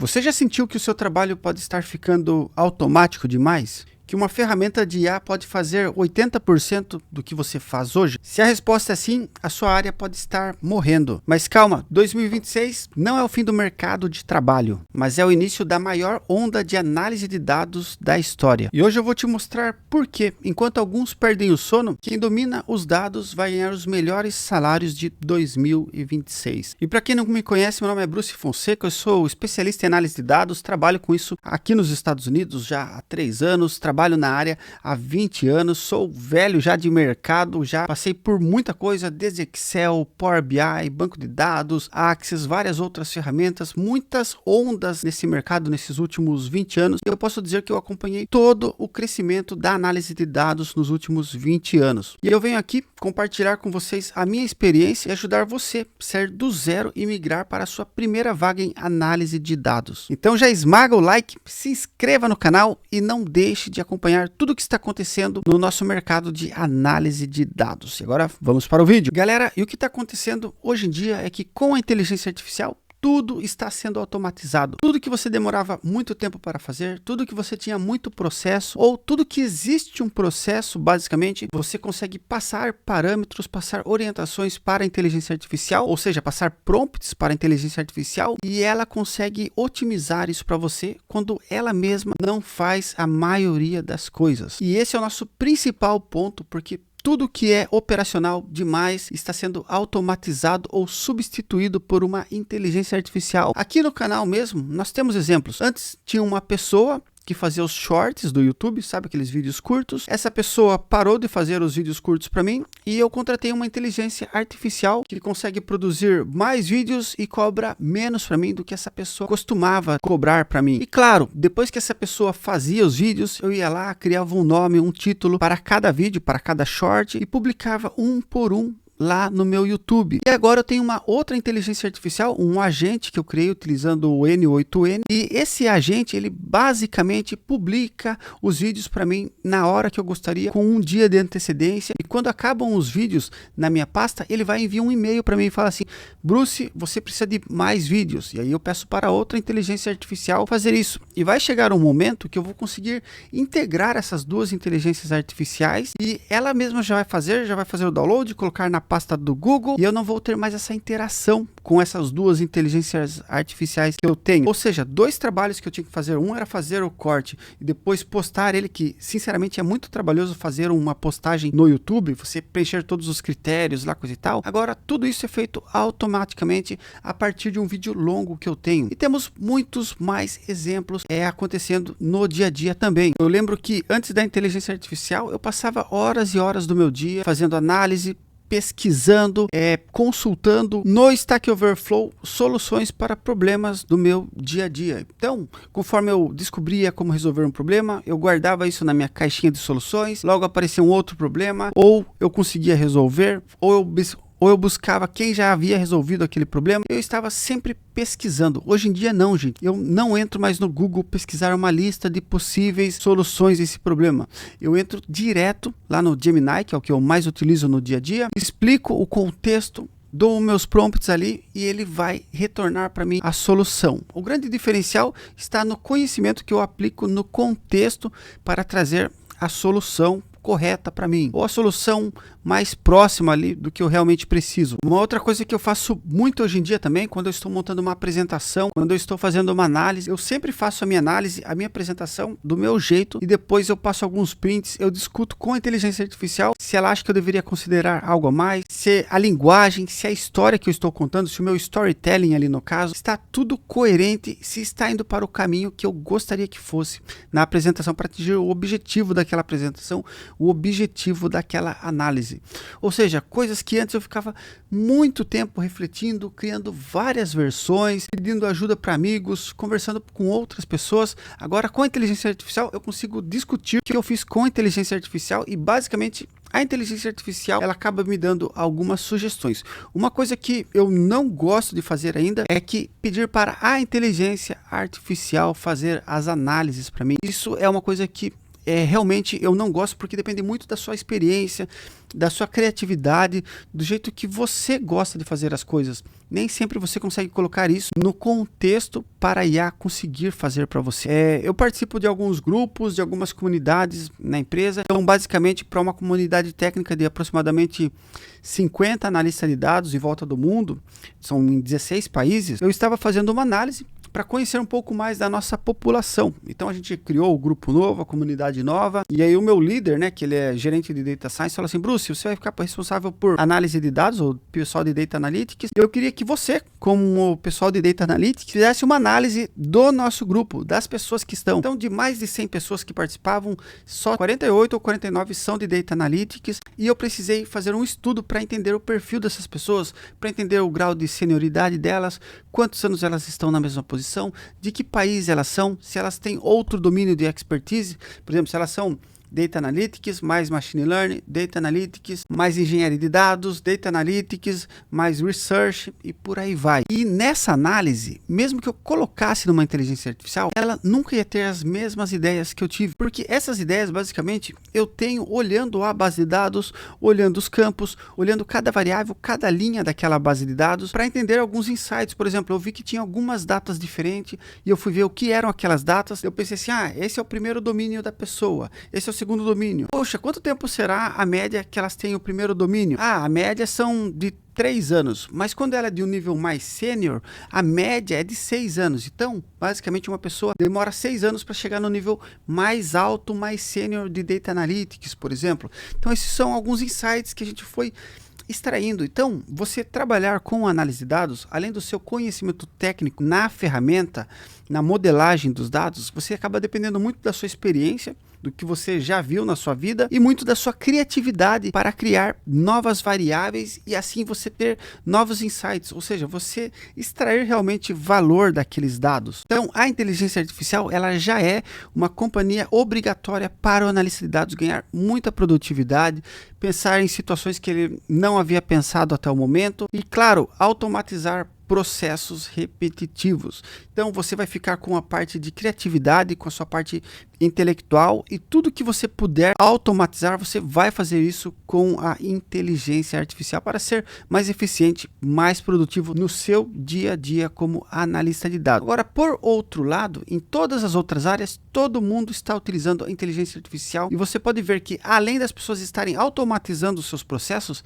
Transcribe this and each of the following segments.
Você já sentiu que o seu trabalho pode estar ficando automático demais? Que uma ferramenta de IA pode fazer 80% do que você faz hoje? Se a resposta é sim, a sua área pode estar morrendo. Mas calma, 2026 não é o fim do mercado de trabalho, mas é o início da maior onda de análise de dados da história. E hoje eu vou te mostrar por que, enquanto alguns perdem o sono, quem domina os dados vai ganhar os melhores salários de 2026. E para quem não me conhece, meu nome é Bruce Fonseca, eu sou especialista em análise de dados, trabalho com isso aqui nos Estados Unidos já há 3 anos, trabalho na área há 20 anos, sou velho já de mercado, já passei por muita coisa, desde Excel, Power BI, banco de dados, Access, várias outras ferramentas, muitas ondas nesse mercado nesses últimos 20 anos. Eu posso dizer que eu acompanhei todo o crescimento da análise de dados nos últimos 20 anos. E eu venho aqui compartilhar com vocês a minha experiência e ajudar você a sair do zero e migrar para a sua primeira vaga em análise de dados. Então já esmaga o like, se inscreva no canal e não deixe de acompanhar tudo o que está acontecendo no nosso mercado de análise de dados. E agora vamos para o vídeo. Galera, e o que está acontecendo hoje em dia é que com a inteligência artificial, tudo está sendo automatizado. Tudo que você demorava muito tempo para fazer, tudo que você tinha muito processo, ou tudo que existe um processo, basicamente, você consegue passar parâmetros, passar orientações para a inteligência artificial, ou seja, passar prompts para a inteligência artificial, e ela consegue otimizar isso para você quando ela mesma não faz a maioria das coisas. E esse é o nosso principal ponto, porque tudo que é operacional demais está sendo automatizado ou substituído por uma inteligência artificial. Aqui no canal mesmo, nós temos exemplos. Antes tinha uma pessoa que fazia os shorts do YouTube, sabe, aqueles vídeos curtos. Essa pessoa parou de fazer os vídeos curtos para mim e eu contratei uma inteligência artificial que consegue produzir mais vídeos e cobra menos para mim do que essa pessoa costumava cobrar para mim. E claro, depois que essa pessoa fazia os vídeos, eu ia lá, criava um nome, um título para cada vídeo, para cada short e publicava um por um lá no meu YouTube. E agora eu tenho uma outra inteligência artificial, um agente que eu criei utilizando o N8N, e esse agente ele basicamente publica os vídeos para mim na hora que eu gostaria, com um dia de antecedência, e quando acabam os vídeos na minha pasta, ele vai enviar um e-mail para mim e fala assim: Bruce, você precisa de mais vídeos. E aí eu peço para outra inteligência artificial fazer isso. E vai chegar um momento que eu vou conseguir integrar essas duas inteligências artificiais e ela mesma já vai fazer o download, colocar na pasta do Google, e eu não vou ter mais essa interação com essas duas inteligências artificiais que eu tenho. Ou seja, 2 trabalhos que eu tinha que fazer. Um era fazer o corte e depois postar ele, que sinceramente é muito trabalhoso fazer uma postagem no YouTube, você preencher todos os critérios lá, coisa e tal. Agora tudo isso é feito automaticamente a partir de um vídeo longo que eu tenho. E temos muitos mais exemplos acontecendo no dia a dia também. Eu lembro que antes da inteligência artificial eu passava horas e horas do meu dia fazendo análise, pesquisando, consultando no Stack Overflow soluções para problemas do meu dia a dia. Então, conforme eu descobria como resolver um problema, eu guardava isso na minha caixinha de soluções, logo aparecia um outro problema, ou eu conseguia resolver, ou eu buscava quem já havia resolvido aquele problema. Eu estava sempre pesquisando. Hoje em dia não, gente. Eu não entro mais no Google pesquisar uma lista de possíveis soluções desse problema. Eu entro direto lá no Gemini, que é o que eu mais utilizo no dia a dia, explico o contexto, dou meus prompts ali e ele vai retornar para mim a solução. O grande diferencial está no conhecimento que eu aplico no contexto para trazer a solução correta para mim, ou a solução mais próxima ali do que eu realmente preciso. Uma outra coisa que eu faço muito hoje em dia também, quando eu estou montando uma apresentação, quando eu estou fazendo uma análise, eu sempre faço a minha análise, a minha apresentação do meu jeito e depois eu passo alguns prints, eu discuto com a inteligência artificial se ela acha que eu deveria considerar algo a mais, se a linguagem, se a história que eu estou contando, se o meu storytelling ali no caso, está tudo coerente, se está indo para o caminho que eu gostaria que fosse na apresentação para atingir o objetivo daquela apresentação, o objetivo daquela análise. Ou seja, coisas que antes eu ficava muito tempo refletindo, criando várias versões, pedindo ajuda para amigos, conversando com outras pessoas. Agora com a inteligência artificial eu consigo discutir o que eu fiz com a inteligência artificial e basicamente a inteligência artificial ela acaba me dando algumas sugestões. Uma coisa que eu não gosto de fazer ainda é que pedir para a inteligência artificial fazer as análises para mim. Isso é uma coisa que realmente eu não gosto, porque depende muito da sua experiência, da sua criatividade, do jeito que você gosta de fazer as coisas. Nem sempre você consegue colocar isso no contexto para a IA conseguir fazer para você. Eu participo de alguns grupos, de algumas comunidades na empresa. Então, basicamente, para uma comunidade técnica de aproximadamente 50 analistas de dados em volta do mundo, são em 16 países, eu estava fazendo uma análise para conhecer um pouco mais da nossa população. Então a gente criou o grupo novo, a comunidade nova, e aí o meu líder, né, que ele é gerente de Data Science, falou assim: Bruce, você vai ficar responsável por análise de dados, ou pessoal de Data Analytics, e eu queria que você, como o pessoal de Data Analytics, fizesse uma análise do nosso grupo, das pessoas que estão. Então, de mais de 100 pessoas que participavam, só 48 ou 49 são de Data Analytics, e eu precisei fazer um estudo para entender o perfil dessas pessoas, para entender o grau de senioridade delas, quantos anos elas estão na mesma posição, de que país elas são, se elas têm outro domínio de expertise, por exemplo, se elas são Data Analytics mais Machine Learning, Data Analytics mais Engenharia de Dados, Data Analytics mais Research e por aí vai. E nessa análise, mesmo que eu colocasse numa inteligência artificial, ela nunca ia ter as mesmas ideias que eu tive, porque essas ideias, basicamente, eu tenho olhando a base de dados, olhando os campos, olhando cada variável, cada linha daquela base de dados, para entender alguns insights. Por exemplo, eu vi que tinha algumas datas diferentes e eu fui ver o que eram aquelas datas. Eu pensei assim: esse é o primeiro domínio da pessoa, esse é o segundo domínio. Poxa, quanto tempo será a média que elas têm o primeiro domínio? A média são de 3 anos, mas quando ela é de um nível mais sênior, a média é de 6 anos. Então, basicamente, uma pessoa demora 6 anos para chegar no nível mais alto, mais sênior de Data Analytics, por exemplo. Então, esses são alguns insights que a gente foi extraindo. Então, você trabalhar com análise de dados, além do seu conhecimento técnico na ferramenta, na modelagem dos dados, você acaba dependendo muito da sua experiência, do que você já viu na sua vida e muito da sua criatividade para criar novas variáveis e assim você ter novos insights, ou seja, você extrair realmente valor daqueles dados. Então, a inteligência artificial, ela já é uma companhia obrigatória para o analista de dados ganhar muita produtividade, pensar em situações que ele não havia pensado até o momento e, claro, automatizar processos repetitivos. Então você vai ficar com a parte de criatividade, com a sua parte intelectual, e tudo que você puder automatizar, você vai fazer isso com a inteligência artificial para ser mais eficiente, mais produtivo no seu dia a dia como analista de dados. Agora, por outro lado, em todas as outras áreas, todo mundo está utilizando a inteligência artificial, e você pode ver que, além das pessoas estarem automatizando os seus processos,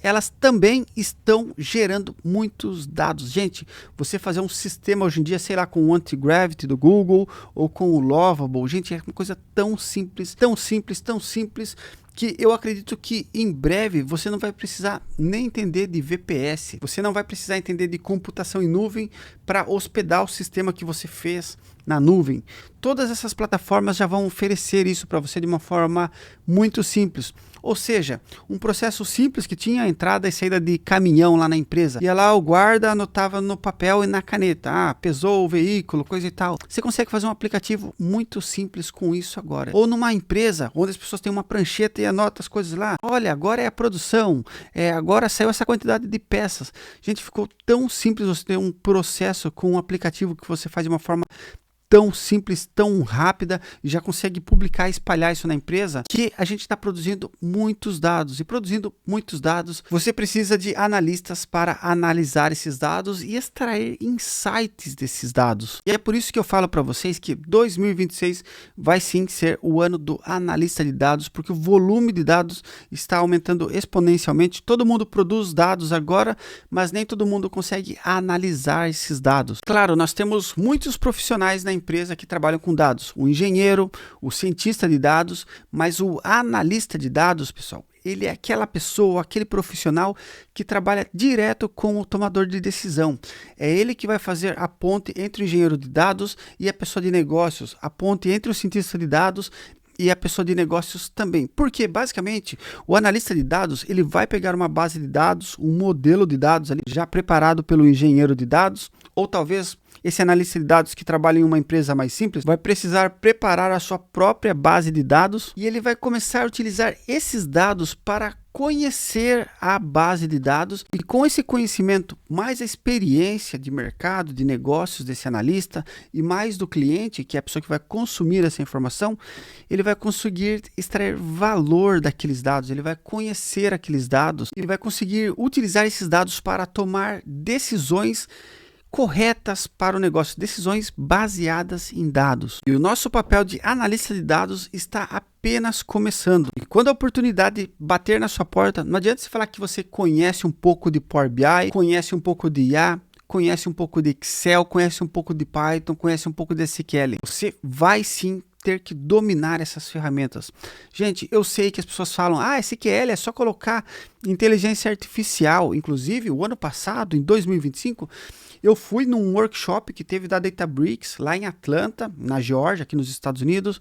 elas também estão gerando muitos dados. Gente, você fazer um sistema hoje em dia, sei lá, com o Anti-Gravity do Google ou com o Lovable, gente, é uma coisa tão simples, tão simples, tão simples, que eu acredito que em breve você não vai precisar nem entender de VPS, você não vai precisar entender de computação em nuvem para hospedar o sistema que você fez na nuvem. Todas essas plataformas já vão oferecer isso para você de uma forma muito simples. Ou seja, um processo simples que tinha entrada e saída de caminhão lá na empresa. Ia lá, o guarda anotava no papel e na caneta. Pesou o veículo, coisa e tal. Você consegue fazer um aplicativo muito simples com isso agora. Ou numa empresa, onde as pessoas têm uma prancheta e anotam as coisas lá. Olha, agora é a produção. Agora saiu essa quantidade de peças. Gente, ficou tão simples você ter um processo com um aplicativo que você faz de uma forma tão simples, tão rápida, e já consegue publicar e espalhar isso na empresa, que a gente está produzindo muitos dados. E produzindo muitos dados, você precisa de analistas para analisar esses dados e extrair insights desses dados. E é por isso que eu falo para vocês que 2026 vai sim ser o ano do analista de dados, porque o volume de dados está aumentando exponencialmente. Todo mundo produz dados agora, mas nem todo mundo consegue analisar esses dados. Claro, nós temos muitos profissionais na empresa que trabalham com dados, o engenheiro, o cientista de dados, mas o analista de dados, pessoal, ele é aquela pessoa, aquele profissional que trabalha direto com o tomador de decisão. É ele que vai fazer a ponte entre o engenheiro de dados e a pessoa de negócios, a ponte entre o cientista de dados e a pessoa de negócios também. Porque, basicamente, o analista de dados, ele vai pegar uma base de dados, um modelo de dados ali já preparado pelo engenheiro de dados, ou talvez esse analista de dados que trabalha em uma empresa mais simples vai precisar preparar a sua própria base de dados e ele vai começar a utilizar esses dados para conhecer a base de dados e com esse conhecimento, mais a experiência de mercado, de negócios desse analista e mais do cliente, que é a pessoa que vai consumir essa informação, ele vai conseguir extrair valor daqueles dados, ele vai conhecer aqueles dados, ele vai conseguir utilizar esses dados para tomar decisões corretas para o negócio, decisões baseadas em dados. E o nosso papel de analista de dados está apenas começando. E quando a oportunidade bater na sua porta, não adianta você falar que você conhece um pouco de Power BI, conhece um pouco de IA, conhece um pouco de Excel, conhece um pouco de Python, conhece um pouco de SQL. Você vai sim ter que dominar essas ferramentas. Gente, eu sei que as pessoas falam, SQL é só colocar inteligência artificial. Inclusive, o ano passado, em 2025, eu fui num workshop que teve da Databricks, lá em Atlanta, na Geórgia, aqui nos Estados Unidos,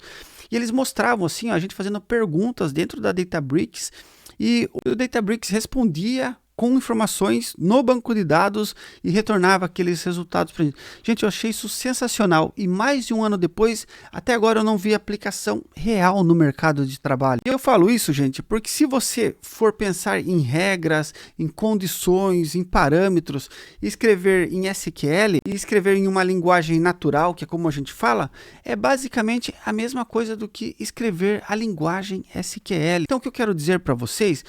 e eles mostravam assim, a gente fazendo perguntas dentro da Databricks, e o Databricks respondia com informações no banco de dados e retornava aqueles resultados para a gente. Gente, eu achei isso sensacional e mais de um ano depois, até agora eu não vi aplicação real no mercado de trabalho. E eu falo isso, gente, porque se você for pensar em regras, em condições, em parâmetros, escrever em SQL e escrever em uma linguagem natural, que é como a gente fala, é basicamente a mesma coisa do que escrever a linguagem SQL. Então o que eu quero dizer para vocês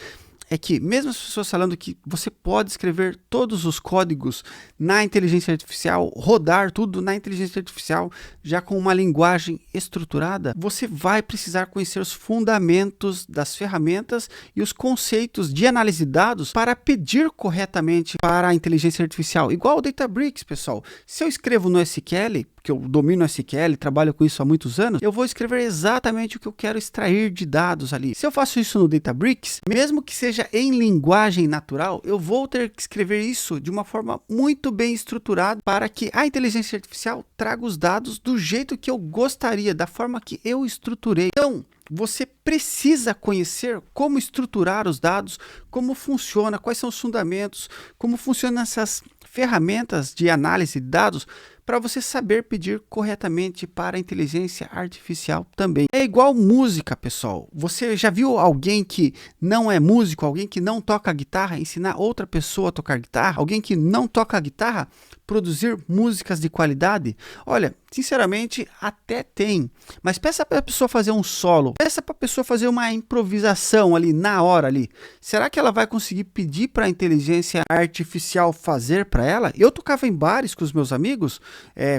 é que mesmo as pessoas falando que você pode escrever todos os códigos na inteligência artificial, rodar tudo na inteligência artificial, já com uma linguagem estruturada, você vai precisar conhecer os fundamentos das ferramentas e os conceitos de análise de dados para pedir corretamente para a inteligência artificial. Igual o Databricks, pessoal. Se eu escrevo no SQL, que eu domino SQL, trabalho com isso há muitos anos, eu vou escrever exatamente o que eu quero extrair de dados ali. Se eu faço isso no Databricks, mesmo que seja em linguagem natural, eu vou ter que escrever isso de uma forma muito bem estruturada para que a inteligência artificial traga os dados do jeito que eu gostaria, da forma que eu estruturei. Então, você precisa conhecer como estruturar os dados, como funciona, quais são os fundamentos, como funcionam essas ferramentas de análise de dados para você saber pedir corretamente para a inteligência artificial também. É igual música, pessoal. Você já viu alguém que não é músico, alguém que não toca guitarra, ensinar outra pessoa a tocar guitarra? Alguém que não toca guitarra, produzir músicas de qualidade? Olha, sinceramente, até tem. Mas peça para a pessoa fazer um solo, peça para a pessoa fazer uma improvisação ali, na hora ali. Será que ela vai conseguir pedir para a inteligência artificial fazer para ela? Eu tocava em bares com os meus amigos,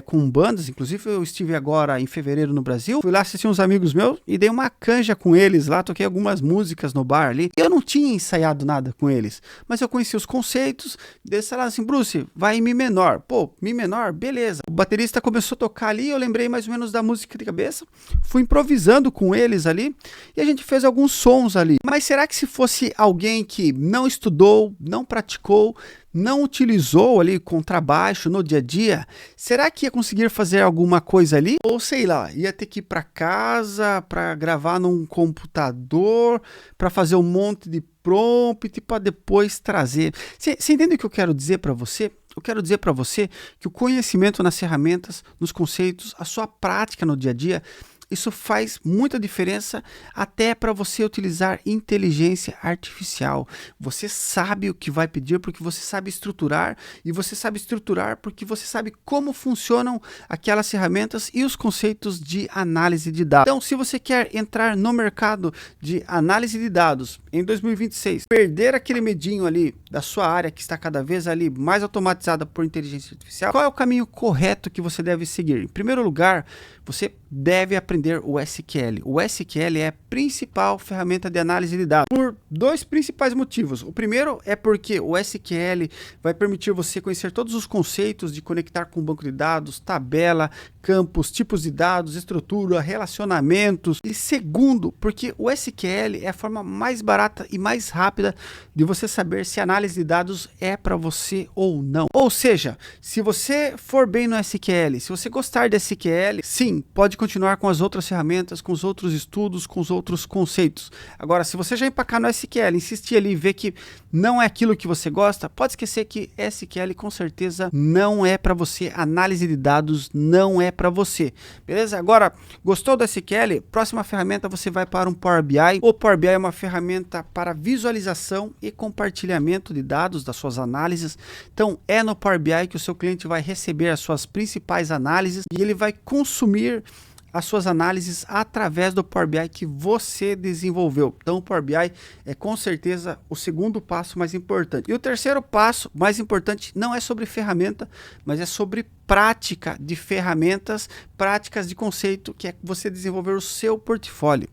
com bandas, inclusive eu estive agora em fevereiro no Brasil, fui lá assistir uns amigos meus e dei uma canja com eles lá, toquei algumas músicas no bar ali. Eu não tinha ensaiado nada com eles, mas eu conheci os conceitos, eles falaram assim, Bruce, vai em Mi menor. Pô, Mi menor, beleza. O baterista começou a tocar ali, eu lembrei mais ou menos da música de cabeça, fui improvisando com eles ali e a gente fez alguns sons ali. Mas será que se fosse alguém que não estudou, não praticou, não utilizou ali contrabaixo no dia a dia, será que ia conseguir fazer alguma coisa ali? Ou sei lá, ia ter que ir para casa, para gravar num computador, para fazer um monte de prompt para depois trazer. Você entende o que eu quero dizer para você? Eu quero dizer para você que o conhecimento nas ferramentas, nos conceitos, a sua prática no dia a dia, isso faz muita diferença até para você utilizar inteligência artificial. Você sabe o que vai pedir porque você sabe estruturar e você sabe estruturar porque você sabe como funcionam aquelas ferramentas e os conceitos de análise de dados. Então, se você quer entrar no mercado de análise de dados em 2026, perder aquele medinho ali da sua área que está cada vez ali mais automatizada por inteligência artificial, qual é o caminho correto que você deve seguir? Em primeiro lugar, você deve aprender o SQL. O SQL é a principal ferramenta de análise de dados por dois principais motivos. O primeiro é porque o SQL vai permitir você conhecer todos os conceitos de conectar com o banco de dados, tabela, campos, tipos de dados, estrutura, relacionamentos. E segundo, porque o SQL é a forma mais barata e mais rápida de você saber se a análise de dados é para você ou não. Ou seja, se você for bem no SQL, se você gostar de SQL, sim, pode continuar com as outras ferramentas, com os outros estudos, com os outros conceitos. Agora, se você já empacar no SQL, insistir ali e ver que não é aquilo que você gosta, pode esquecer que SQL com certeza não é para você, análise de dados não é para você, beleza? Agora, gostou do SQL? Próxima ferramenta você vai para um Power BI. O Power BI é uma ferramenta ferramenta para visualização e compartilhamento de dados das suas análises. Então é no Power BI que o seu cliente vai receber as suas principais análises e ele vai consumir as suas análises através do Power BI que você desenvolveu. Então o Power BI é com certeza o segundo passo mais importante. E o terceiro passo mais importante não é sobre ferramenta, mas é sobre prática de ferramentas, práticas de conceito, que é você desenvolver o seu portfólio.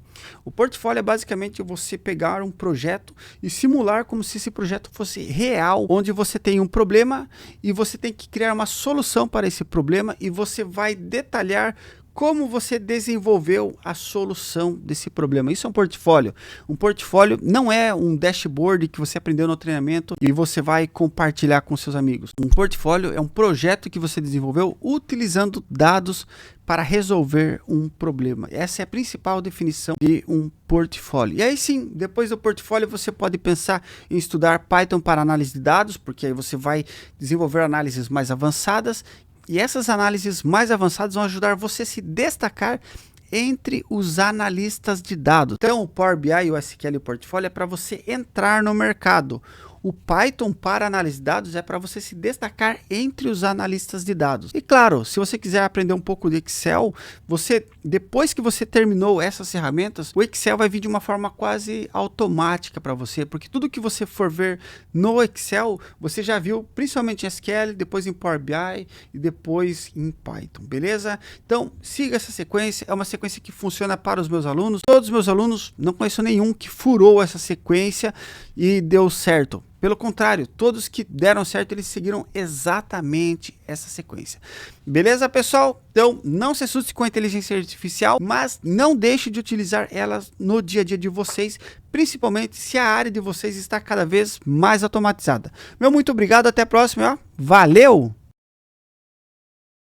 O portfólio é basicamente você pegar um projeto e simular como se esse projeto fosse real, onde você tem um problema e você tem que criar uma solução para esse problema e você vai detalhar como você desenvolveu a solução desse problema. Isso é um portfólio. Um portfólio não é um dashboard que você aprendeu no treinamento e você vai compartilhar com seus amigos. Um portfólio é um projeto que você desenvolveu utilizando dados para resolver um problema. Essa é a principal definição de um portfólio. E aí sim, depois do portfólio você pode pensar em estudar Python para análise de dados, porque aí você vai desenvolver análises mais avançadas. E essas análises mais avançadas vão ajudar você a se destacar entre os analistas de dados. Então, o Power BI, o SQL e o portfólio é para você entrar no mercado. O Python para análise de dados é para você se destacar entre os analistas de dados. E claro, se você quiser aprender um pouco de Excel, depois que você terminou essas ferramentas, o Excel vai vir de uma forma quase automática para você, porque tudo que você for ver no Excel, você já viu principalmente em SQL, depois em Power BI e depois em Python, beleza? Então, siga essa sequência, é uma sequência que funciona para os meus alunos. Todos os meus alunos, não conheço nenhum que furou essa sequência e deu certo. Pelo contrário, todos que deram certo, eles seguiram exatamente essa sequência. Beleza, pessoal? Então, não se assuste com a inteligência artificial, mas não deixe de utilizar elas no dia a dia de vocês, principalmente se a área de vocês está cada vez mais automatizada. Meu muito obrigado, até a próxima. Valeu!